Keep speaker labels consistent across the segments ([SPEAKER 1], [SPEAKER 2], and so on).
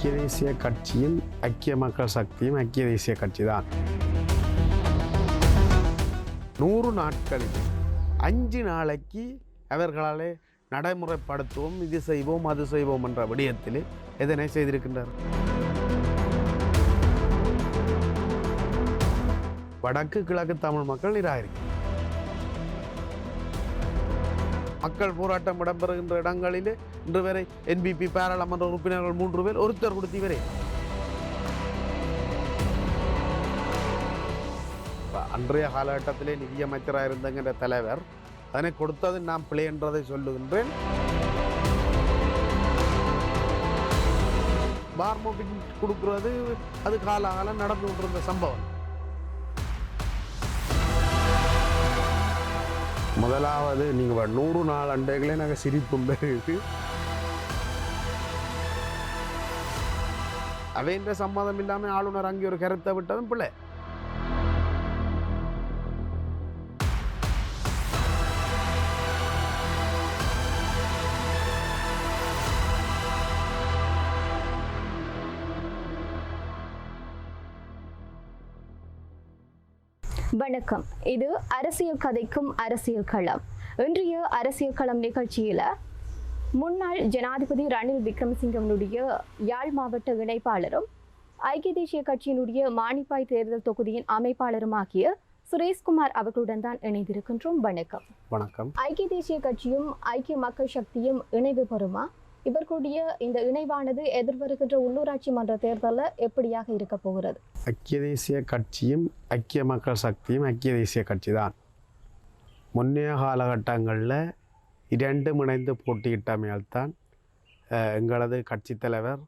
[SPEAKER 1] ஐக்கிய தேசிய கட்சியும் ஐக்கிய மக்கள் சக்தியும் ஐக்கிய தேசிய கட்சி தான். 100 நாட்களில் 5 நாளைக்கு அவர்களாலே நடைமுறைப்படுத்துவோம், இது செய்வோம் அது செய்வோம் என்ற விடயத்தில் எதனை செய்திருக்கின்றார்? வடக்கு கிழக்கு தமிழ் மக்கள் நிராகரிக்கும். மக்கள் போராட்டம் இடம்பெறுகின்ற இடங்களிலே இன்று வரை என்பிபி பாராளுமன்ற உறுப்பினர்கள் 3 பேர் ஒருத்தர் கொடுத்தி வரை. அன்றைய காலகட்டத்திலே நிதியமைச்சராக இருந்தங்கிற தலைவர் அதனை கொடுத்தது நாம் பிழை என்றதை சொல்லுகின்றேன். பார்மோபின் கொடுக்கிறது அது காலம் நடந்து கொண்டிருந்த சம்பவம். முதலாவது நீங்கள் 100 நாள் அண்டைகளே நாங்கள் சிரிப்பும் பெருகுது. அவைன்ற சம்மதம் இல்லாமல் ஆளுநர் அங்கே ஒரு கருத்தை விட்டதும் பிள்ளை.
[SPEAKER 2] வணக்கம், இது அரசியல் கதைக்கும் அரசியல் களம். இன்றைய அரசியல் களம் நிகழ்ச்சியில் முன்னாள் ஜனாதிபதி ரணில் விக்ரமசிங்கனுடைய யாழ் மாவட்ட இணைப்பாளரும் ஐக்கிய தேசிய கட்சியினுடைய மானிப்பாய் தேர்தல் தொகுதியின் அமைப்பாளருமாகிய சுரேஷ்குமார் அவர்களுடன் தான் இணைந்திருக்கின்றோம். வணக்கம்.
[SPEAKER 1] வணக்கம்.
[SPEAKER 2] ஐக்கிய தேசிய கட்சியும் ஐக்கிய மக்கள் சக்தியும் இணைவு பெறுமா? இவர்களுடைய இந்த இணைவானது எதிர்வருகின்ற உள்ளூராட்சி மன்ற தேர்தலில் எப்படியாக இருக்க போகிறது?
[SPEAKER 1] ஐக்கிய தேசிய கட்சியும் ஐக்கிய மக்கள் சக்தியும் ஐக்கிய தேசிய கட்சி தான். முன்னைய காலகட்டங்களில் 2 இணைந்து போட்டியிட்டமையால்தான் எங்களது கட்சி தலைவர்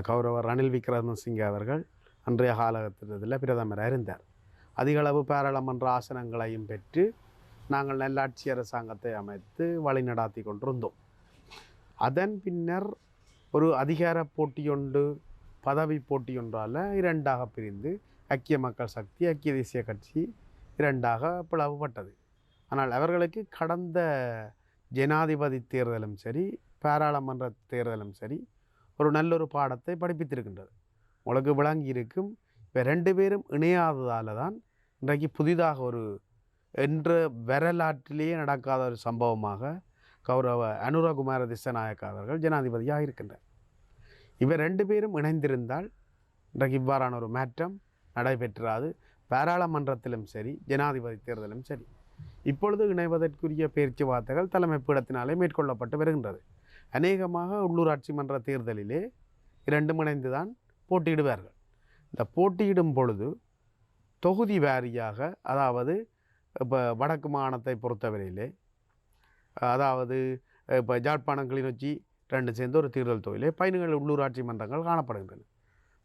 [SPEAKER 1] கௌரவர் ரணில் விக்ரமசிங்கே அவர்கள் அன்றைய காலகட்டத்தில் பிரதமராக இருந்தார். அதிகளவு பாராளுமன்ற ஆசனங்களையும் பெற்று நாங்கள் நல்லாட்சி அரசாங்கத்தை அமைத்து வழி நடாத்தி கொண்டிருந்தோம். அதன் பின்னர் ஒரு அதிகார போட்டியொன்று பதவி போட்டியொன்றால் 2ஆக பிரிந்து ஐக்கிய மக்கள் சக்தி ஐக்கிய தேசிய கட்சி 2ஆக பிளவுபட்டது. ஆனால் அவர்களுக்கு கடந்த ஜனாதிபதி தேர்தலும் சரி பாராளுமன்ற தேர்தலும் சரி ஒரு நல்லொரு பாடத்தை படிப்பித்திருக்கின்றது. உங்களுக்கு விளங்கி இருக்கும். இப்போ 2 பேரும் இணையாததால் தான் இன்றைக்கு புதிதாக ஒரு என்ற வரலாற்றிலேயே நடக்காத ஒரு சம்பவமாக கௌரவ அனுரகுமார திஸ்ஸநாயக்க அவர்கள் ஜனாதிபதியாக இருக்கின்றார். இவர் 2 பேரும் இணைந்திருந்தால் இன்றைக்கு இவ்வாறான ஒரு மாற்றம் நடைபெற்றாது. பாராளுமன்றத்திலும் சரி ஜனாதிபதி தேர்தலும் சரி. இப்பொழுது இணைவதற்குரிய பேச்சுவார்த்தைகள் தலைமை பீடத்தினாலே மேற்கொள்ளப்பட்டு வருகின்றது. அநேகமாக உள்ளூராட்சி மன்ற தேர்தலிலே 2 இணைந்து தான் போட்டியிடுவார்கள். இந்த போட்டியிடும் பொழுது தொகுதி வாரியாக, அதாவது இப்போ வடக்கு மாகாணத்தை பொறுத்தவரையிலே, அதாவது இப்போ யாழ்ப்பாணம் கிளிநொச்சி 2 சேர்ந்து ஒரு தேர்தல் தொகுதியிலே 17 உள்ளூராட்சி மன்றங்கள் காணப்படுகின்றன.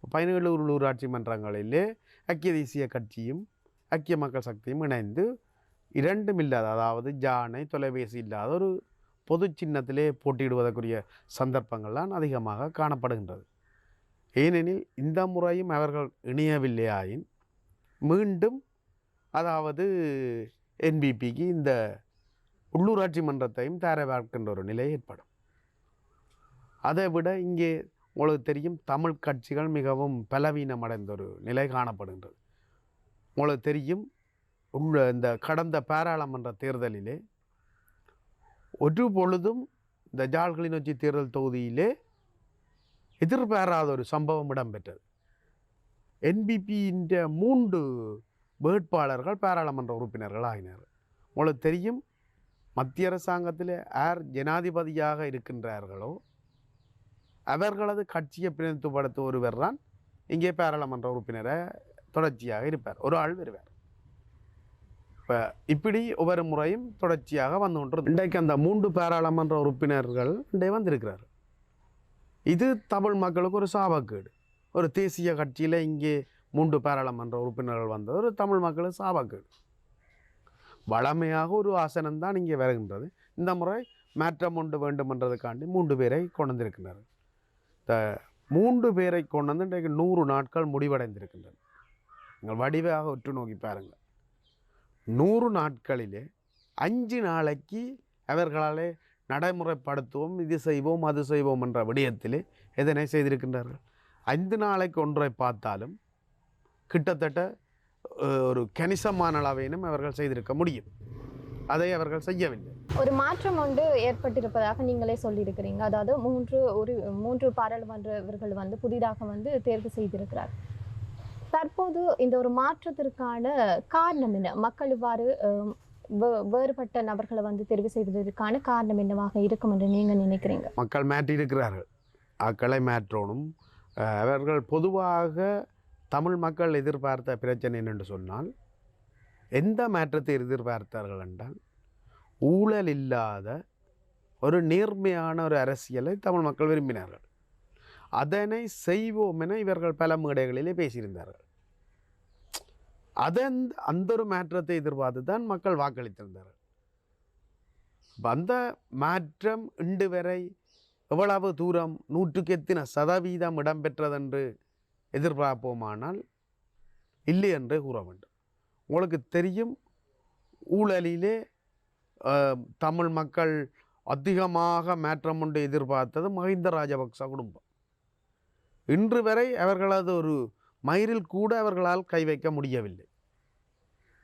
[SPEAKER 1] 17 உள்ளூராட்சி மன்றங்களிலே ஐக்கிய தேசிய கட்சியும் ஐக்கிய மக்கள் சக்தியும் இணைந்து 2 இல்லாத, அதாவது ஜானை தொலைபேசி இல்லாத ஒரு பொது சின்னத்திலே போட்டியிடுவதற்குரிய சந்தர்ப்பங்கள்லாம் அதிகமாக காணப்படுகின்றது. ஏனெனில் இந்த முறையும் அவர்கள் இணையவில்லையாயின் மீண்டும், அதாவது என்பிபிக்கு இந்த உள்ளூராட்சி மன்றத்தையும் தர பார்க்கின்ற ஒரு நிலை ஏற்படும். அதை விட இங்கே உங்களுக்கு தெரியும், தமிழ் கட்சிகள் மிகவும் பலவீனம் அடைந்த ஒரு நிலை காணப்படுகின்றது. உங்களுக்கு தெரியும், இந்த கடந்த பாராளுமன்ற தேர்தலிலே ஒரு பொழுதும் இந்த யாழ் கிளிநொச்சி தேர்தல் தொகுதியிலே எதிர்பாராத ஒரு சம்பவம் இடம்பெற்றது. என்பிபியின் 3 வேட்பாளர்கள் பாராளுமன்ற உறுப்பினர்கள் ஆகினார். உங்களுக்கு தெரியும், மத்திய அரசாங்கத்தில் யார் ஜனாதிபதியாக இருக்கின்றார்களோ அவர்களது கட்சியை பிரதிநிதித்துவப்படுத்த ஒருவர் தான் இங்கே பாராளுமன்ற உறுப்பினரை தொடர்ச்சியாக இருப்பார். ஒரு ஆள் வருவார். இப்போ இப்படி ஒவ்வொரு முறையும் தொடர்ச்சியாக வந்து கொண்டு இன்றைக்கு அந்த 3 பாராளுமன்ற உறுப்பினர்கள் இன்றைய வந்திருக்கிறார். இது தமிழ் மக்களுக்கு ஒரு சாபக்கேடு. ஒரு தேசிய கட்சியில் இங்கே 3 பாராளுமன்ற உறுப்பினர்கள் வந்தது ஒரு தமிழ் மக்களுக்கு சாபக்கேடு. வளமையாக ஒரு ஆசனம்தான் இங்கே வருகின்றது. இந்த முறை மாற்றம் ஒன்று வேண்டும் என்றதுக்காண்டி 3 பேரை கொண்டு வந்திருக்கின்றார். இந்த 3 பேரை கொண்டு வந்து இன்றைக்கு 100 நாட்கள் முடிவடைந்திருக்கின்றன. நீங்கள் வடிவாக உற்று நோக்கி பாருங்கள். 100 நாட்களிலே 5 நாளைக்கு அவர்களாலே நடைமுறைப்படுத்துவோம், இது செய்வோம் அது செய்வோம் என்ற விடயத்திலே எதனை செய்திருக்கின்றார்கள்? 5 நாளைக்கு ஒன்றை பார்த்தாலும் கிட்டத்தட்ட ஒரு கணிசமான அளவினும் அவர்கள் செய்திருக்க முடியும். அதை அவர்கள் செய்யவில்லை.
[SPEAKER 2] ஒரு மாற்றம் ஒன்று ஏற்பட்டிருப்பதாக நீங்களே சொல்லியிருக்கிறீங்க. அதாவது மூன்று பாராளுமன்றவர்கள் வந்து புதிதாக வந்து தேர்வு செய்திருக்கிறார். தற்போது இந்த ஒரு மாற்றத்திற்கான காரணம் என்ன? மக்கள் இவ்வாறு வேறுபட்ட நபர்களை வந்து தெரிவு செய்வதற்கான காரணம் என்னவாக இருக்கும் என்று நீங்க நினைக்கிறீங்க?
[SPEAKER 1] மக்கள் மாற்றியிருக்கிறார்கள், அக்களை மாற்றணும். அவர்கள் பொதுவாக தமிழ் மக்கள் எதிர்பார்த்த பிரச்சனை என்னென்று சொன்னால், எந்த மாற்றத்தை எதிர்பார்த்தார்கள் என்றால் ஊழல் இல்லாத ஒரு நேர்மையான ஒரு அரசியலை தமிழ் மக்கள் விரும்பினார்கள். அதனை செய்வோம் என இவர்கள் பல மேடைகளிலே பேசியிருந்தார்கள். அந்த ஒரு மாற்றத்தை எதிர்பார்த்து தான் மக்கள் வாக்களித்திருந்தார்கள். அந்த மாற்றம் இன்று வரை எவ்வளவு தூரம் 100% இடம்பெற்றதென்று எதிர்பார்ப்போமானால் இல்லை என்றே கூற வேண்டும். உங்களுக்கு தெரியும், ஊழலிலே தமிழ் மக்கள் அதிகமாக மாற்றம் ஒன்று எதிர்பார்த்தது மஹிந்த ராஜபக்ச குடும்பம். இன்று வரை அவர்களது ஒரு மயிரில் கூட அவர்களால் கை வைக்க முடியவில்லை.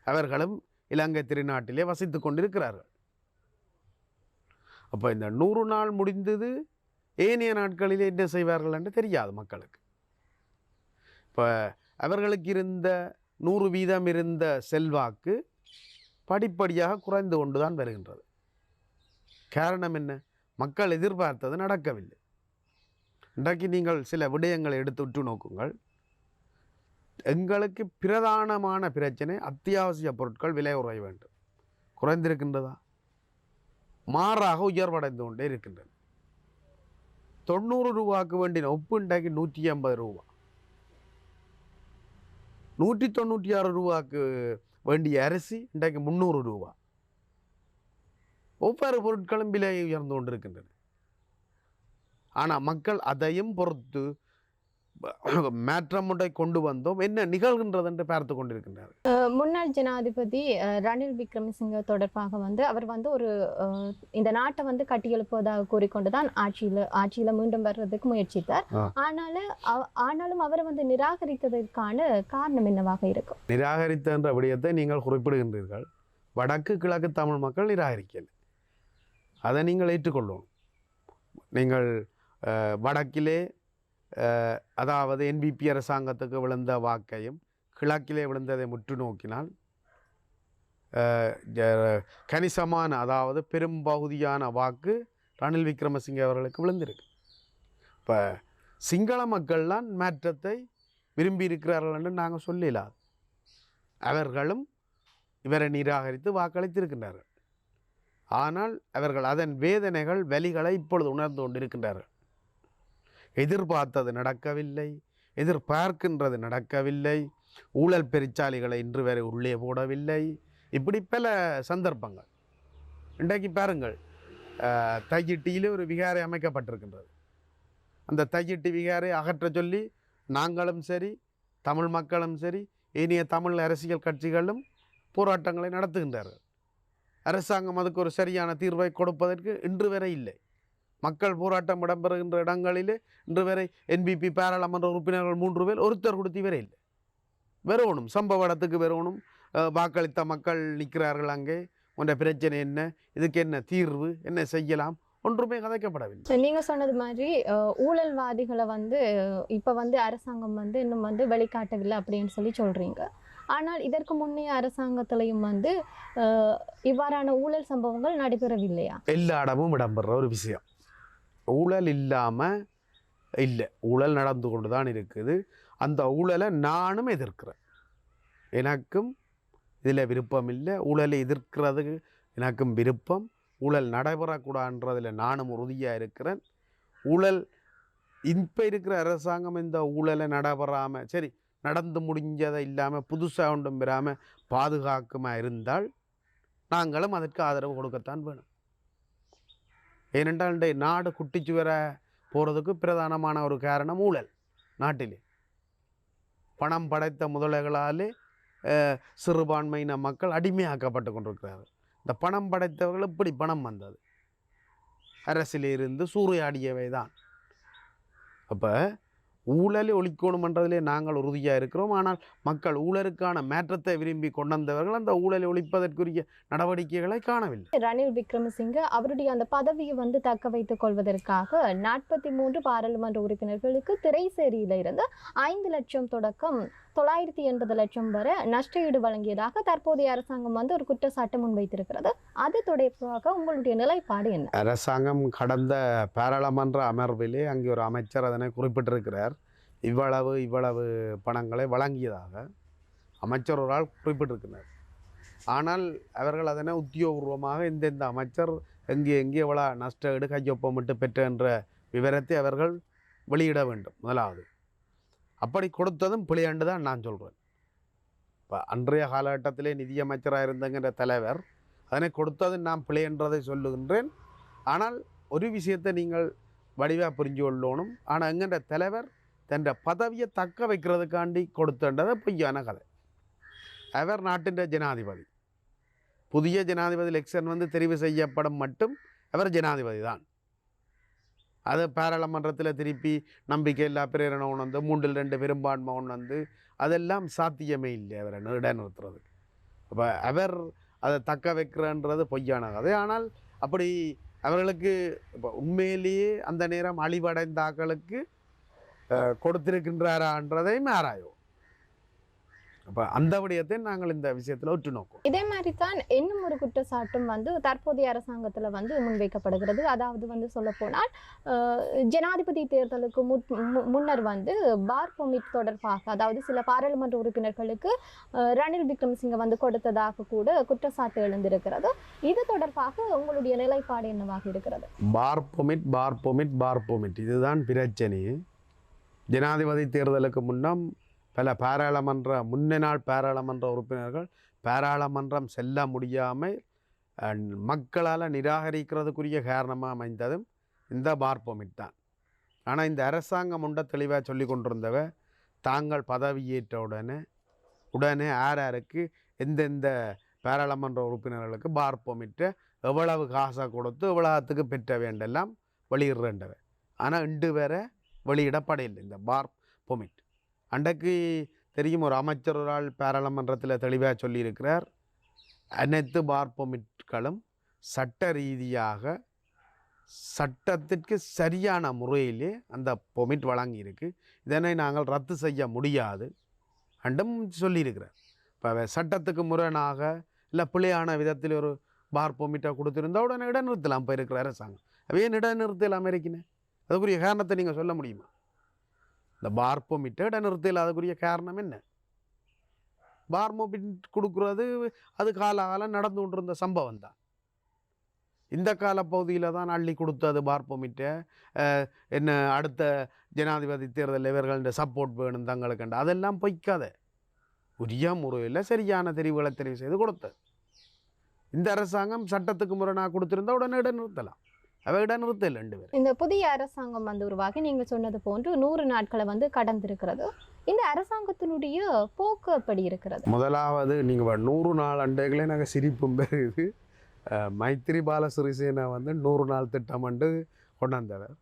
[SPEAKER 1] அவர்களும் இலங்கை திருநாட்டிலே வசித்து கொண்டிருக்கிறார்கள். அப்போ இந்த 100 நாள் முடிந்தது, ஏனைய நாட்களிலே என்ன செய்வார்கள் என்று தெரியாது மக்களுக்கு. இப்போ அவர்களுக்கு இருந்த 100% இருந்த செல்வாக்கு படிப்படியாக குறைந்து கொண்டு தான் வருகின்றது. காரணம் என்ன? மக்கள் எதிர்பார்த்தது நடக்கவில்லை. இன்றைக்கு நீங்கள் சில விடயங்களை எடுத்து உற்று நோக்குங்கள். எங்களுக்கு பிரதானமான பிரச்சனை அத்தியாவசிய பொருட்கள் விலை குறைய வேண்டும். குறைந்திருக்கின்றதா? மாறாக உயர்வடைந்து கொண்டே இருக்கின்றன. 90 ரூபாய்க்கு வேண்டிய உப்பு இன்றைக்கு 150 ரூபா. 196 ரூபாய்க்கு வேண்டிய அரிசி இன்றைக்கு 300 ரூபா. ஒவ்வொரு பொருட்களும் விலை உயர்ந்து கொண்டிருக்கின்றன. ஆனால் மக்கள் அதையும் பொறுத்து மாற்றம் ஒன்றை கொண்டு வந்தோம், என்ன நிகழ்கின்றது என்று பார்த்து கொண்டிருக்கின்றார்கள்.
[SPEAKER 2] முன்னாள் ஜனாதிபதி ரணில் விக்ரமசிங்க தொடர்பாக வந்து அவர் வந்து ஒரு இந்த நாட்டை வந்து கட்டியெழுப்புவதாக கூறிக்கொண்டுதான் ஆட்சியில மீண்டும் வர்றதுக்கு முயற்சித்தார். ஆனாலும் அவரை வந்து நிராகரித்ததற்கான காரணம் என்னவாக இருக்கும்?
[SPEAKER 1] நிராகரித்த என்ற விடயத்தை நீங்கள் குறிப்பிடுகின்றீர்கள். வடக்கு கிழக்கு தமிழ் மக்கள் நிராகரிக்கலை. அதை நீங்கள் ஏற்றுக்கொள்ளணும். நீங்கள் வடக்கிலே அதாவது என்பிபி அரசாங்கத்துக்கு விழுந்த வாக்கையும் கிழக்கிலே விழுந்ததை முற்று நோக்கினால் கணிசமான, அதாவது பெரும்பகுதியான வாக்கு ரணில் விக்ரமசிங்க அவர்களுக்கு விழுந்திருக்கு. இப்போ சிங்கள மக்கள்லாம் மாற்றத்தை விரும்பி இருக்கிறார்கள் என்று நாங்கள் சொல்லலாம். அவர்களும் இவரை நிராகரித்து வாக்களித்திருக்கின்றார்கள். ஆனால் அவர்கள் அதன் வேதனைகள் வலிகளை இப்பொழுது உணர்ந்து கொண்டிருக்கின்றார்கள். எதிர்பார்த்தது நடக்கவில்லை, எதிர்பார்க்கின்றது நடக்கவில்லை, ஊழல் பெருச்சாலிகளை இன்று வரை உள்ளே போடவில்லை. இப்படி பல சந்தர்ப்பங்கள். இன்றைக்கு பாருங்கள், தையிட்டியிலே ஒரு விகாரை அமைக்கப்பட்டிருக்கின்றது. அந்த தையிட்டி விகாரை அகற்ற சொல்லி நாங்களும் சரி, தமிழ் மக்களும் சரி, இனிய தமிழ் அரசியல் கட்சிகளும் போராட்டங்களை நடத்துகின்றார்கள். அரசாங்கம் அதுக்கு ஒரு சரியான தீர்வை கொடுப்பதற்கு இன்று வரை இல்லை. மக்கள் போராட்டம் இடம்பெறுகின்ற இடங்களிலே இன்று வரை என்பிபி பாராளுமன்ற உறுப்பினர்கள் 3 பேர் ஒருத்தர் கொடுத்து வரை இல்லை. வரணும், சம்பவ இடத்துக்கு வரணும். வாக்களித்த மக்கள் நிற்கிறார்கள் அங்கே, உன்ற பிரச்சனை என்ன, இதுக்கு என்ன தீர்வு, என்ன செய்யலாம், ஒன்றுமே கதைக்கப்படவில்லை.
[SPEAKER 2] நீங்கள் சொன்னது மாதிரி ஊழல்வாதிகளை வந்து இப்போ வந்து அரசாங்கம் வந்து இன்னும் வந்து வெளிக்காட்டவில்லை அப்படின்னு சொல்லி சொல்கிறீங்க. ஆனால் இதற்கு முன்னைய அரசாங்கத்திலையும் வந்து இவ்வாறான ஊழல் சம்பவங்கள் நடைபெறவில்லையா?
[SPEAKER 1] எல்லா இடமும் இடம்பெற ஒரு விஷயம். ஊழல் இல்லாமல் இல்லை, ஊழல் நடந்து கொண்டு தான் இருக்குது. அந்த ஊழலை நானும் எதிர்க்கிறேன். எனக்கும் இதில் விருப்பம் இல்லை. ஊழலை எதிர்க்கிறதுக்கு எனக்கும் விருப்பம். ஊழல் நடைபெறக்கூடாதுன்றதில் நானும் உறுதியாக இருக்கிறேன். ஊழல் இப்போ இருக்கிற அரசாங்கம் இந்த ஊழலை நடைபெறாமல், சரி நடந்து முடிஞ்சதை இல்லாமல் புதுசாக ஒன்றும் பெறாமல் பாதுகாக்கமாக இருந்தால் நாங்களும் அதற்கு ஆதரவு கொடுக்கத்தான் வேணும். ஏனென்றால் இன்றைய நாடு குட்டிச்சு வர போகிறதுக்கு பிரதானமான ஒரு காரணம் ஊழல். நாட்டிலே பணம் படைத்த முதலைகளாலே சிறுபான்மையின மக்கள் அடிமையாக்கப்பட்டு கொண்டிருக்கிறார்கள். இந்த பணம் படைத்தவர்கள் எப்படி பணம் வந்தது? அரசிலிருந்து சூறையாடியவை தான். அப்போ ஊழலை ஒழிக்கணுமென்றதிலே நாங்கள் உறுதியாக இருக்கிறோம். ஆனால் மக்கள் ஊழலுக்கான மாற்றத்தை விரும்பி கொண்டவர்கள் அந்த ஊழலை ஒழிப்பதற்குரிய நடவடிக்கைகளை காணவில்லை.
[SPEAKER 2] ரணில் விக்ரமசிங்க அவருடைய அந்த பதவியை வந்து தக்க வைத்துக் கொள்வதற்காக 43 பாராளுமன்ற உறுப்பினர்களுக்கு திரைசேரியில இருந்து 5 லட்சம் தொடக்கம் 980 லட்சம் வரை நஷ்டஈடு வழங்கியதாக தற்போதைய அரசாங்கம் வந்து ஒரு குற்றச்சாட்டு முன்வைத்திருக்கிறது. அது தொடர்பாக உங்களுடைய நிலைப்பாடு என்ன?
[SPEAKER 1] அரசாங்கம் கடந்த பாராளுமன்ற அமர்விலே அங்கே ஒரு அமைச்சர் அதனை குறிப்பிட்டிருக்கிறார். இவ்வளவு பணங்களை வழங்கியதாக அமைச்சர் ஒரு ஆள் குறிப்பிட்டிருக்கிறார். ஆனால் அவர்கள் அதனை உத்தியோகபூர்வமாக இந்த அமைச்சர் எங்கே எவ்வளோ நஷ்டஈடு கையொப்பமிட்டு பெற்ற என்ற விவரத்தை அவர்கள் வெளியிட வேண்டும். முதலாவது அப்படி கொடுத்ததும் பிழையாண்டு தான் நான் சொல்கிறேன். இப்போ அன்றைய காலகட்டத்திலே நிதியமைச்சராக இருந்தங்கிற தலைவர் அதனை கொடுத்தது நான் பிழை என்றதை சொல்லுகின்றேன். ஆனால் ஒரு விஷயத்தை நீங்கள் வடிவாக புரிஞ்சு கொள்ளணும். ஆனால் எங்கிற தலைவர் தன் பதவியை தக்க வைக்கிறதுக்காண்டி கொடுத்தது பொய்யான கதை. அவர் நாட்டின் ஜனாதிபதி. புதிய ஜனாதிபதி எலெக்ஷன் வந்து தெரிவு செய்யப்படும் மட்டும் அவர் ஜனாதிபதி தான். அது பாராளுமன்றத்தில் திருப்பி நம்பிக்கை இல்லா பிரேரணை ஒன்று வந்து 3/2 பெரும்பான்மை ஒன்று வந்து அதெல்லாம் சாத்தியமே இல்லை அவரை இடைநிறுத்துறது. அப்போ அவர் அதை தக்க வைக்கிறன்றது பொய்யான கதை. ஆனால் அப்படி அவர்களுக்கு இப்போ உண்மையிலேயே அந்த நேரம் அழிவடைந்த ஆக்களுக்கு கொடுத்திருக்கின்றாரான்றதையும் ஆராயும். அப்போ அந்த விடயத்தை நாங்கள் இந்த விஷயத்தில் உற்று நோக்கும்.
[SPEAKER 2] இதே மாதிரி தான் இன்னும் ஒரு குற்றச்சாட்டும் வந்து தற்போதைய அரசாங்கத்தில் வந்து முன்வைக்கப்படுகிறது. அதாவது வந்து சொல்ல போனால் ஜனாதிபதி தேர்தலுக்கு முன்னர் வந்து பார் பெர்மிட் தொடர்பாக, அதாவது சில பாராளுமன்ற உறுப்பினர்களுக்கு ரணில் விக்ரமசிங்க வந்து கொடுத்ததாக கூட குற்றச்சாட்டு எழுந்திருக்கிறது. இது தொடர்பாக உங்களுடைய நிலைப்பாடு என்னவாக இருக்கிறது?
[SPEAKER 1] பார் பெர்மிட் இதுதான் பிரச்சனை. ஜனாதிபதி தேர்தலுக்கு முன்னம் பல முன்னாள் பாராளுமன்ற உறுப்பினர்கள் பாராளுமன்றம் செல்ல முடியாமல் மக்களால் நிராகரிக்கிறதுக்குரிய காரணமாக அமைந்ததும் இந்த பார் பெர்மிட் தான். ஆனால் இந்த அரசாங்கம் உண்ட தெளிவாக சொல்லி கொண்டிருந்தவ தாங்கள் பதவியேற்ற உடனே யாருக்கு எந்தெந்த பாராளுமன்ற உறுப்பினர்களுக்கு பார் பெர்மிட்டை எவ்வளவு காசை கொடுத்து எவ்வளவுத்துக்கு பெற்ற வேண்டெல்லாம் வெளியிடுறேன்றவை. ஆனால் இன்று வேற வெளியிடப்படையில்லை இந்த பார் பெர்மிட். அன்றைக்கு தெரியும், ஒரு அமைச்சர் ஒரு ஆள் பாராளுமன்றத்தில் தெளிவாக சொல்லியிருக்கிறார், அனைத்து பார் பெர்மிட்களும் சட்ட ரீதியாக சட்டத்திற்கு சரியான முறையிலே அந்த பெர்மிட் வழங்கியிருக்கு, இதனை நாங்கள் ரத்து செய்ய முடியாது அண்டும் சொல்லியிருக்கிறார். இப்போ சட்டத்துக்கு முரணாக இல்லை பிழையான விதத்தில் ஒரு பார் பெர்மிட்டை கொடுத்துருந்தா உடனே இடைநிறுத்தலாம். இப்போ இருக்கிற அரசாங்கம் அவையே இடைநிறுத்தலாம் இருக்கேன். அதுக்குரிய காரணத்தை நீங்கள் சொல்ல முடியுமா? இந்த பார் பெர்மிட்டை இடைநிறுத்தல் அதுக்குரிய காரணம் என்ன? பார் பெர்மிட் கொடுக்குறது அது காலம் நடந்து கொண்டிருந்த சம்பவம் தான். இந்த காலப்பகுதியில் தான் அள்ளி கொடுத்தது பார் பெர்மிட்டை. என்ன அடுத்த ஜனாதிபதி தேர்தல் இவர்கள் சப்போர்ட் வேணும் தங்களுக்குண்டு, அதெல்லாம் பொய்க்காத உரிய முறையில் சரியான தெரிவுகளை தெரிவு செய்து கொடுத்தது. இந்த அரசாங்கம் சட்டத்துக்கு முரணாக கொடுத்திருந்தா உடனே இடைநிறுத்தலாம். இடைநிறுத்தல் 2 பேர்.
[SPEAKER 2] இந்த புதிய அரசாங்கம் வந்து உருவாகி நீங்கள் சொன்னது போன்று 100 நாட்களை வந்து கடந்திருக்கிறது. இந்த அரசாங்கத்தினுடைய போக்கு எப்படி இருக்கிறது?
[SPEAKER 1] முதலாவது நீங்கள் 100 நாள் அண்டைகளே நாங்கள் சிரிப்பும் பெறுது. மைத்திரிபால சிறிசேனா வந்து 100 நாள் திட்டம் கொண்டு வந்தவர்.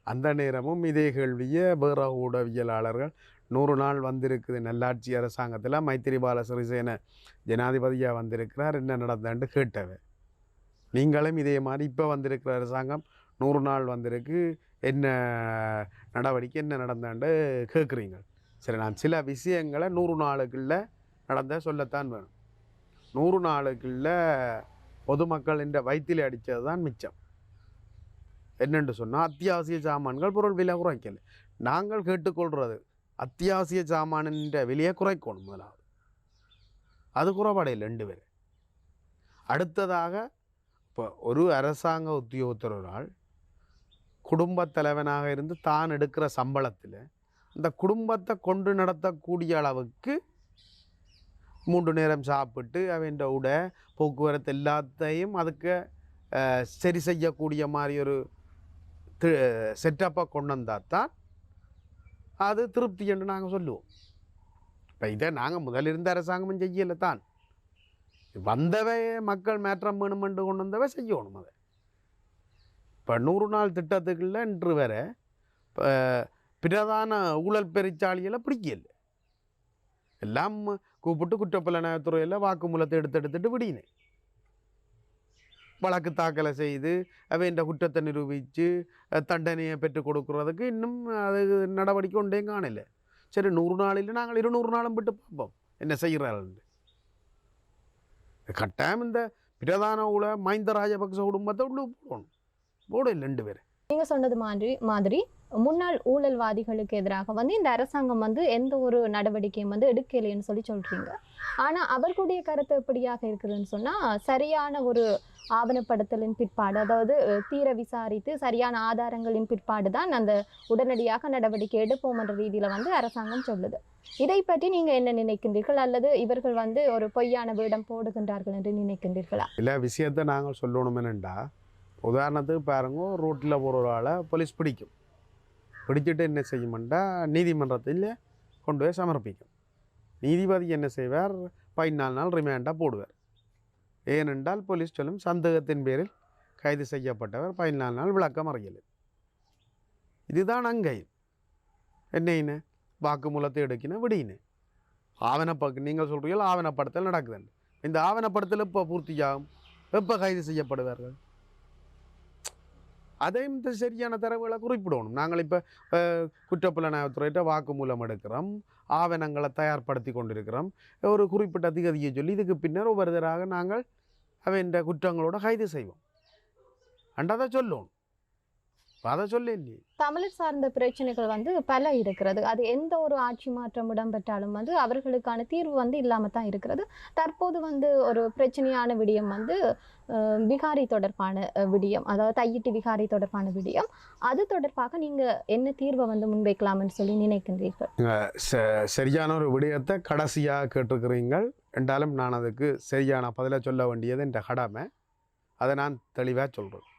[SPEAKER 1] அந்த நேரமும் இதே கேள்வியை வேற ஊடகவியலாளர்கள் 100 நாள் வந்திருக்குது நல்லாட்சி அரசாங்கத்தில், மைத்திரிபால சிறிசேன ஜனாதிபதியாக வந்திருக்கிறார், என்ன நடந்தான்னு கேட்டவர். நீங்களும் இதே மாதிரி இப்போ வந்திருக்கிற அரசாங்கம் 100 நாள் வந்திருக்கு, என்ன நடவடிக்கை என்ன நடந்தாண்டு கேட்குறீங்க. சரி, நான் சில விஷயங்களை 100 நாளுக்குள்ள நடந்த சொல்லத்தான் வேணும். 100 நாளுக்குள்ள பொதுமக்கள் என்ற வயிற்றில் அடித்தது தான் மிச்சம். என்னென்று சொன்னால் அத்தியாவசிய சாமான்கள் பொருள் விலை குறைக்கல. நாங்கள் கேட்டுக்கொள்கிறது அத்தியாவசிய சாமானின் விலையை குறைக்கணும். முதலாவது அது குறைபாடையில் 2 பேர். அடுத்ததாக இப்போ ஒரு அரசாங்க உத்தியோகத்தரால் குடும்பத் தலைவனாக இருந்து தான் எடுக்கிற சம்பளத்தில் இந்த குடும்பத்தை கொண்டு நடத்தக்கூடிய அளவுக்கு 3 நேரம் சாப்பிட்டு அவன் உடை போக்குவரத்து எல்லாத்தையும் அதுக்கு சரி செய்யக்கூடிய மாதிரி ஒரு செட்டப்பை கொண்டு வந்தால் தான் அது திருப்தி என்று நாங்கள் சொல்லுவோம். இப்போ இதை நாங்கள் முதலிருந்த அரசாங்கமும் செய்யலை தான். வந்தவை மக்கள் மாற்றம் வேணுமென்று கொண்டு வந்தவை செய்யணும். அதை இப்போ 100 நாள் திட்டத்துக்குள்ள இன்று வரை இப்போ பிரதான ஊழல் பெருச்சாளிகளை பிடிக்கல. எல்லாம் கூப்பிட்டு குற்றப்புலனாய்வுத்துறையில் வாக்குமூலத்தை எடுத்துட்டு விடினேன். வழக்கு தாக்கலை செய்து இந்த குற்றத்தை நிரூபித்து தண்டனையை பெற்றுக் கொடுக்குறதுக்கு இன்னும் அது நடவடிக்கை ஒன்றே காணலை. சரி, 100 நாளில் நாங்கள் 200 நாளும் விட்டு பார்ப்போம் என்ன செய்கிறார்கள். கட்டாயம் இந்த பிரதான ஊழல் மஹிந்த ராஜபக்ச குடும்பத்தை உள்ள போடல 2 பேர்.
[SPEAKER 2] நீங்க சொன்னது மாதிரி முன்னாள் ஊழல்வாதிகளுக்கு எதிராக வந்து இந்த அரசாங்கம் வந்து எந்த ஒரு நடவடிக்கையும் வந்து எடுக்கலைன்னு சொல்றீங்க. ஆனா அவர்களுடைய கருத்து எப்படியாக இருக்குதுன்னு சொன்னா, சரியான ஒரு ஆவணப்படுத்தலின் பிற்பாடு, அதாவது தீர விசாரித்து சரியான ஆதாரங்களின் பிற்பாடு தான் அந்த உடனடியாக நடவடிக்கை எடுப்போம் என்ற ரீதியில வந்து அரசாங்கம் சொல்லுது. இதை பற்றி நீங்க என்ன நினைக்கின்றீர்கள்? அல்லது இவர்கள் வந்து ஒரு பொய்யான வேடம் போடுகின்றார்கள் என்று நினைக்கின்றீர்களா?
[SPEAKER 1] இல்லை, விஷயத்தை நாங்கள் சொல்லணுமெனண்டா, உதாரணத்துக்கு பாருங்க, ரோட்டில் போகிற ஒரு ஆளை போலீஸ் பிடிச்சிட்டு என்ன செய்யுமெண்டா நீதிமன்றத்தில் கொண்டு போய் சமர்ப்பிக்கும். நீதிபதி என்ன செய்வார், 14 நாள் ரிமாண்டாக போடுவார். ஏனென்றால் போலீஸ் சொல்லும் சந்தேகத்தின் பேரில் கைது செய்யப்பட்டவர் 14 நாள் விளக்கம் அறியலை. இதுதான் அங்கே என்ன வாக்குமூலத்தை எடுக்கின விடியினு நீங்கள் சொல்கிறீர்கள் ஆவணப்படுத்தல் நடக்குதுன்னு. இந்த ஆவணப்படுத்தல் எப்போ பூர்த்தியாகும், எப்போ கைது செய்யப்படுவார்கள், அதையும் இந்த சரியான தரவுகளை குறிப்பிடணும். நாங்கள் இப்போ குற்றப்புலனாய்வுத்துறையிட்ட வாக்குமூலம் எடுக்கிறோம், ஆவணங்களை தயார்படுத்தி கொண்டிருக்கிறோம். ஒரு குறிப்பிட்ட திகதியை சொல்லி இதுக்கு பின்னர் ஒவ்வொருத்தராக நாங்கள் இந்த குற்றங்களோட கைது செய்வோம் அண்டதை சொல்லணும். அதை சொல்ல இல்லையே.
[SPEAKER 2] தமிழர் சார்ந்த பிரச்சனைகள் வந்து பல இருக்கிறது. அது எந்த ஒரு ஆட்சி மாற்றம் இடம்பெற்றாலும் வந்து அவர்களுக்கான தீர்வு வந்து இல்லாம தான் இருக்கிறது. தற்போது வந்து ஒரு பிரச்சனையான விடயம் வந்து விகாரி தொடர்பான விடயம், அதாவது தையிட்டு விகாரி தொடர்பான விடயம். அது தொடர்பாக நீங்க என்ன தீர்வை வந்து முன்வைக்கலாம்னு சொல்லி நினைக்கின்றீர்கள்?
[SPEAKER 1] சரியான ஒரு விடயத்தை கடைசியாக கேட்டிருக்கிறீங்கள் என்றாலும் நான் அதுக்கு சரியான பதிலை சொல்ல வேண்டியது என்ற கடமை. அதை நான் தெளிவாக சொல்கிறேன்.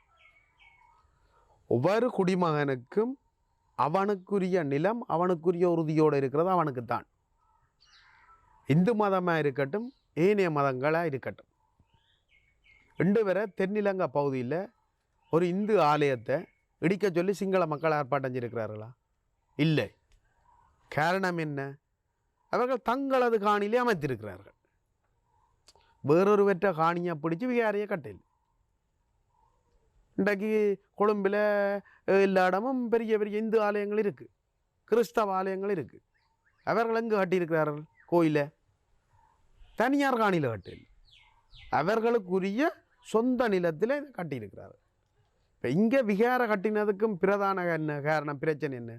[SPEAKER 1] ஒவ்வொரு குடிமகனுக்கும் அவனுக்குரிய நிலம் அவனுக்குரிய உறுதியோடு இருக்கிறது அவனுக்குத்தான். இந்து மதமாக இருக்கட்டும், ஏனைய மதங்களாக இருக்கட்டும். 2 பேரை தென்னிலங்கை பகுதியில் ஒரு இந்து ஆலயத்தை இடிக்க சொல்லி சிங்கள மக்கள் ஆர்ப்பாட்டம் செய்திருக்கிறார்களா? இல்லை. காரணம் என்ன? அவர்கள் தங்களது காணியிலே அமைத்திருக்கிறார்கள். வேறொருவற்ற காணியை பிடிச்சி விகாரியை கட்டையில். இன்றைக்கு கொழும்பில் எல்லா இடமும் பெரிய பெரிய இந்து ஆலயங்கள் இருக்குது, கிறிஸ்தவ ஆலயங்கள் இருக்குது. அவர்கள் எங்கே கட்டியிருக்கிறார்கள்? கோயிலை தனியார் காணியில் கட்டில் அவர்களுக்குரிய சொந்த நிலத்தில் கட்டியிருக்கிறார்கள். இப்போ இங்கே விகார கட்டினதுக்கும் பிரதான என்ன காரணம், பிரச்சனை என்ன?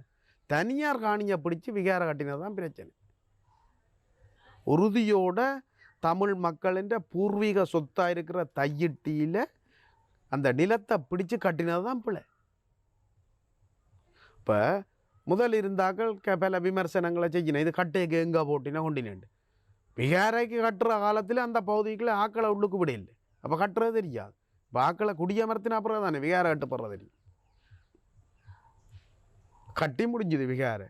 [SPEAKER 1] தனியார் காணியை பிடிச்சி விகார கட்டினது தான் பிரச்சனை. உறுதியோட தமிழ் மக்களின் பூர்வீக சொத்தாக இருக்கிற தையிட்டியில் அந்த நிலத்தை பிடிச்சு கட்டினது தான் பிள்ளை. இப்போ முதல் இருந்தாக்கள் பல விமர்சனங்களை செய்யணும், இது கட்டைக்கு எங்கே போட்டினா கொண்டினேன். விகாரைக்கு கட்டுற காலத்தில் அந்த பகுதிக்குள்ளே ஆக்களை உள்ளுக்கு விட இல்லை. அப்போ கட்டுறது தெரியாது. இப்போ ஆக்களை குடியமர்த்தின அப்புறம் தானே விகார கட்டுப்படுறது தெரியும். கட்டி முடிஞ்சுது விகாரை.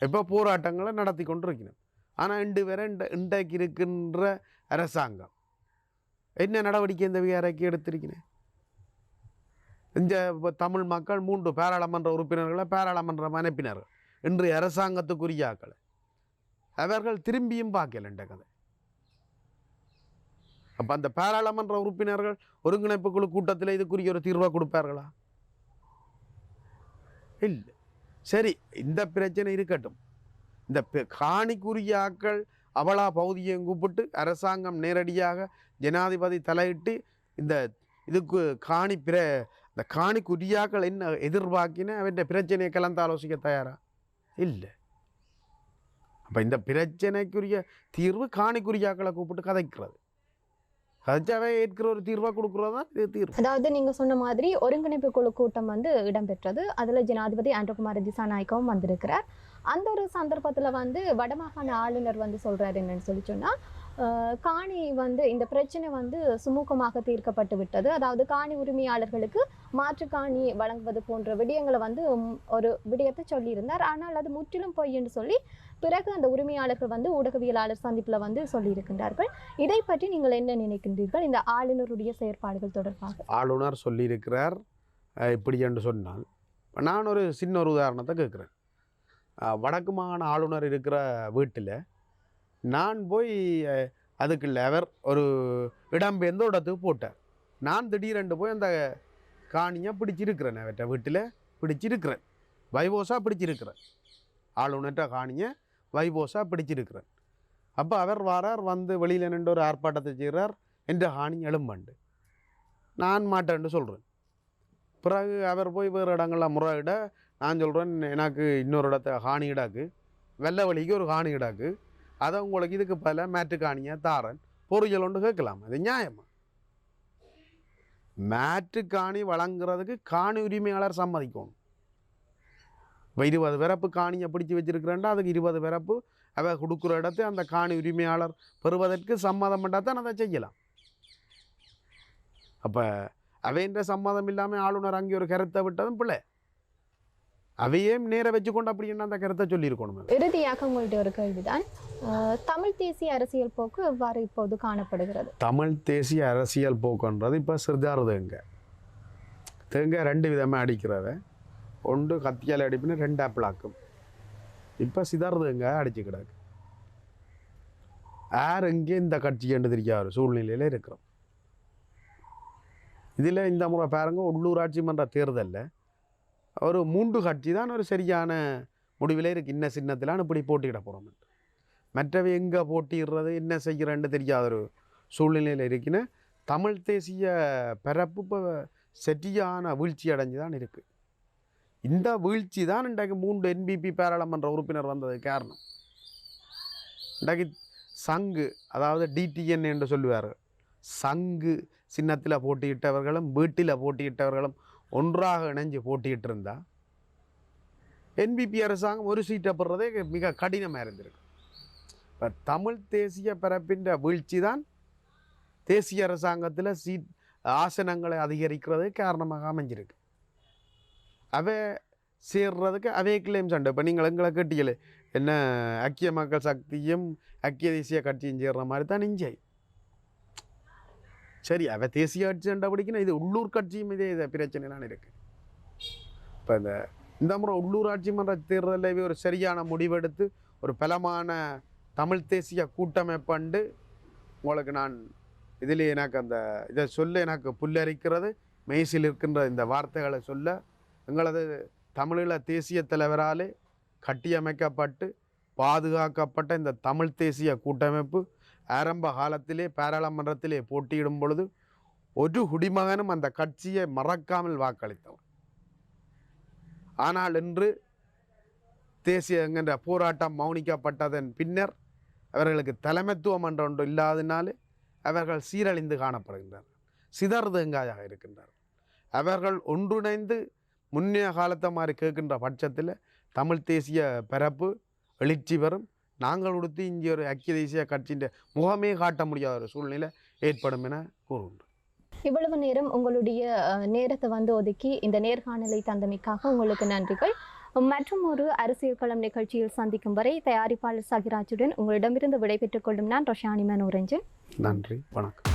[SPEAKER 1] இப்போ போராட்டங்களை நடத்தி கொண்டு இருக்கணும். ஆனால் 2 பேரை இன்றைக்கு இருக்கின்ற அரசாங்கம் என்ன நடவடிக்கை இந்த விகாரைக்கு எடுத்திருக்கிறேன்? இந்த தமிழ் மக்கள் 3 பாராளுமன்ற உறுப்பினர்களை பாராளுமன்றம் அனுப்பினார்கள். இன்றைய அரசாங்கத்துக்குரிய ஆக்களை அவர்கள் திரும்பியும் பார்க்கல இந்த கதை. அப்போ அந்த பாராளுமன்ற உறுப்பினர்கள் ஒருங்கிணைப்பு குழு கூட்டத்தில் இதுக்குரிய ஒரு தீர்வாக கொடுப்பார்களா? இல்லை. சரி, இந்த பிரச்சனை இருக்கட்டும். இந்த காணிக்குரிய ஆக்கள் அவளா பகுதியை கூப்பிட்டு அரசாங்கம் நேரடியாக ஜனாதிபதி தலையிட்டு இந்த இதுக்கு இந்த காணிக்குரியாக்கள் என்ன எதிர்பார்க்கின அவற்றை பிரச்சனையை கலந்து ஆலோசிக்க தயாரா? இல்லை. அப்போ இந்த பிரச்சனைக்குரிய தீர்வு காணிக்குரியாக்களை கூப்பிட்டு கதைக்கிறது. கதைச்சாவே ஏற்கிற ஒரு தீர்வாக கொடுக்குறது தான் இது தீர்வு.
[SPEAKER 2] அதாவது நீங்கள் சொன்ன மாதிரி ஒருங்கிணைப்பு குழு கூட்டம் வந்து இடம்பெற்றது. அதில் ஜனாதிபதி ஆண்ட்ரகுமார திசாநாயக்கவும் வந்திருக்கிறார். அந்த ஒரு சந்தர்ப்பத்தில் வந்து வடமாகாண ஆளுநர் வந்து சொல்கிறார் என்னன்னு சொல்லி சொன்னால், காணி வந்து இந்த பிரச்சனை வந்து சுமூகமாக தீர்க்கப்பட்டு விட்டது. அதாவது காணி உரிமையாளர்களுக்கு மாற்று காணி வழங்குவது போன்ற விடயங்களை வந்து ஒரு விடயத்தை சொல்லியிருந்தார். ஆனால் அது முற்றிலும் பொய் என்று சொல்லி பிறகு அந்த உரிமையாளர்கள் வந்து ஊடகவியலாளர் சந்திப்பில் வந்து சொல்லியிருக்கின்றார்கள். இதை பற்றி நீங்கள் என்ன நினைக்கின்றீர்கள் இந்த ஆளுநருடைய செயற்பாடுகள் தொடர்பாக?
[SPEAKER 1] ஆளுநர் சொல்லியிருக்கிறார் இப்படி என்று சொன்னால், நான் ஒரு சின்ன ஒரு உதாரணத்தை கேட்குறேன். வடக்கு மாகாண ஆளுநர் இருக்கிற வீட்டில் நான் போய் அதுக்குள்ள அவர் ஒரு இடம்பெயர்ந்த இடத்துக்கு போட்டார். நான் திடீரென்று போய் அந்த காணியை பிடிச்சிருக்கிறேன், அவற்ற வீட்டில் பிடிச்சிருக்கிறேன், வைபோஸாக பிடிச்சிருக்கிறேன், ஆளுநர்கிட்ட காணியை வைபோஸாக பிடிச்சிருக்கிறேன். அப்போ அவர் வாரார், வந்து வெளியில் நின்று ஒரு ஆர்ப்பாட்டத்தை செய்கிறார், என்ற காணி எழும்பண்டு நான் மாட்டேன்னு சொல்கிறேன். பிறகு அவர் போய் வேறு இடங்கள்லாம் முறையிட நான் சொல்கிறேன், எனக்கு இன்னொரு இடத்த காணி இடாக்கு, வெள்ளை வழிக்கு ஒரு காணி இடாக்கு, அதை உங்களுக்கு இதுக்கு பல மேட்டு காணியை தாரன் பொறியல் ஒன்று கேட்கலாம். அது நியாயமா? மேட்டு காணி வழங்குறதுக்கு காணி உரிமையாளர் சம்மதிக்கணும். இப்போ 20 பிறப்பு காணியை பிடிச்சி வச்சிருக்கிறேன்டா, அதுக்கு 20 பிறப்பு அவ கொடுக்குற இடத்தை அந்த காணி உரிமையாளர் பெறுவதற்கு சம்மதம் பண்ணால் தான் அதை செய்யலாம். அப்போ அவைன்ற சம்மதம் இல்லாமல் ஆளுநர் அங்கே ஒரு கருத்தை விட்டதும் பிள்ளை, அவையே நேர வச்சுக்கொண்டு அப்படின்னு அந்த கருத்தை சொல்லியிருக்கணும்.
[SPEAKER 2] இறுதியாக உங்கள்கிட்ட ஒரு கேள்விதான், தமிழ் தேசிய அரசியல் போக்கு எவ்வாறு இப்போது காணப்படுகிறது?
[SPEAKER 1] தமிழ் தேசிய அரசியல் போக்குன்றது இப்போ சிறிதாருதுங்க. தேங்காய் 2 விதமாக அடிக்கிறத, ஒன்று கத்தியால் அடிப்புன்னு 2 ஆப்பிளாக்கும். இப்போ சிதறதுங்க அடிச்சு கிடக்கு. யார் எங்கே இந்த கட்சி என்று தெரியாத சூழ்நிலையில் இருக்கிறோம். இதில் இந்த முறை பாருங்க, உள்ளூராட்சி மன்ற தேர்தலில் ஒரு 3 கட்சி தான் ஒரு சரியான முடிவில் இருக்குது. இன்ன சின்னத்திலான இப்படி போட்டியிட போகிறோம். மற்றவை எங்கே போட்டிடுறது என்ன செய்கிறேன்னு தெரியாத ஒரு சூழ்நிலையில் இருக்குன்னு தமிழ் தேசிய பிறப்பு இப்போ சரியான வீழ்ச்சி அடைஞ்சு தான் இருக்குது. இந்த வீழ்ச்சி தான் இன்றைக்கு 3 NPP பாராளுமன்ற உறுப்பினர் வந்தது காரணம். இன்றைக்கு சங்கு, அதாவது DTN என்று சொல்லுவார்கள், சங்கு சின்னத்தில் போட்டியிட்டவர்களும் வீட்டில் போட்டியிட்டவர்களும் ஒன்றாக இணைஞ்சு போட்டியிட்டு இருந்தால் NPP அரசாங்கம் ஒரு சீட்டை பெறுறதே மிக கடினமாக இருந்திருக்கு. இப்போ தமிழ் தேசிய பிறப்பின் வீழ்ச்சி தான் தேசிய அரசாங்கத்தில் ஆசனங்களை அதிகரிக்கிறது காரணமாக அமைஞ்சிருக்கு. அவை சேர்றதுக்கு அவைக்குள்ளேயும் சண்டை. இப்போ நீங்கள் எங்களை கேட்டீங்களே, என்ன ஐக்கிய மக்கள் சக்தியும் ஐக்கிய தேசிய கட்சியும் சேர்ற மாதிரி தான் இஞ்சை. சரி, அவை தேசிய கட்சி சண்டை பிடிக்கணும், இது உள்ளூர் கட்சியும் இதே பிரச்சனைலாம் இருக்குது. இப்போ இந்த முறை உள்ளூராட்சி மன்ற தேர்தலில் ஒரு சரியான முடிவெடுத்து ஒரு பலமான தமிழ் தேசிய கூட்டமைப்பண்டு உங்களுக்கு நான் இதில் எனக்கு அந்த இதை சொல்ல எனக்கு புல்லரிக்கிறது, மெய்சில் இருக்கின்ற இந்த வார்த்தைகளை சொல்ல, எங்களது தமிழீழ தேசிய தலைவராலே கட்டியமைக்கப்பட்டு பாதுகாக்கப்பட்ட இந்த தமிழ் தேசிய கூட்டமைப்பு ஆரம்ப காலத்திலே பாராளுமன்றத்திலே போட்டியிடும் பொழுது ஒரு குடிமகனும் அந்த கட்சியை மறக்காமல் வாக்களித்தவர். ஆனால் இன்று தேசிய என்கின்ற போராட்டம் மௌனிக்கப்பட்டதன் பின்னர் அவர்களுக்கு தலைமைத்துவம் என்ற ஒன்று இல்லாததினாலே அவர்கள் சீரழிந்து காணப்படுகின்றார்கள், சிதறுதங்காயாக இருக்கின்றார்கள். அவர்கள் ஒன்றிணைந்து முன்னைய காலத்தை மாதிரி கேட்கின்ற பட்சத்தில் தமிழ் தேசிய பிறப்பு எழுச்சி பெறும். நாங்கள் உடுத்து இங்கே ஒரு ஐக்கிய தேசிய கட்சியின் முகமே காட்ட முடியாத ஒரு சூழ்நிலை ஏற்படும் என கூறுகின்றோம்.
[SPEAKER 2] இவ்வளவு நேரம் உங்களுடைய நேரத்தை ஒதுக்கி இந்த நேர்காணலை தந்தமைக்காக உங்களுக்கு நன்றிகள். மற்றும் ஒரு அரசியல் களம் நிகழ்ச்சியில் சந்திக்கும் வரை தயாரிப்பாளர் சகிராஜுடன் உங்களிடமிருந்து விடைபெற்றுக் கொள்ளும் நான் ரோஷானி மனோரஞ்சன்.
[SPEAKER 1] நன்றி, வணக்கம்.